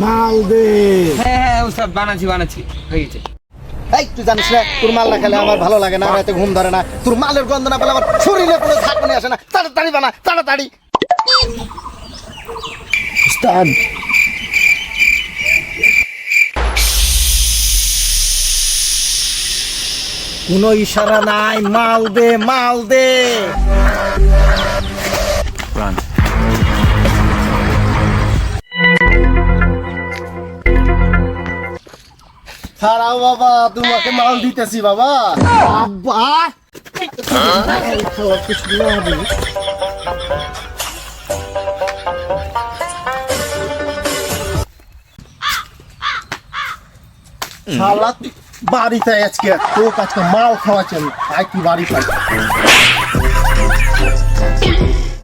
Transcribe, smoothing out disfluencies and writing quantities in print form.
মাল দে। হ্যাঁ হ্যাঁ ওস্তাদ বানাচ্ছি হয়ে গেছে। এই তুই জানিস না তোর মাল না খেলে আমার ভালো লাগে না, রাতে ঘুম ধরে না, তোর মালের গন্ধ না পেলে আমার শরীরে কোনো ঝাঁকুনি আসে না। তাড়াতাড়ি বানা, তাড়াতাড়ি। উস্তাদ কোনো ইশারা নাই, মাল দে, মাল দে। খারাপ বাবা, তোমাকে মাল দিতেছি বাবা। বাবা শালা তুই বাড়িতে আজকে তোর কাছে মাল খাওয়াচ্ছেন, আয় তুই বাড়ি পাই।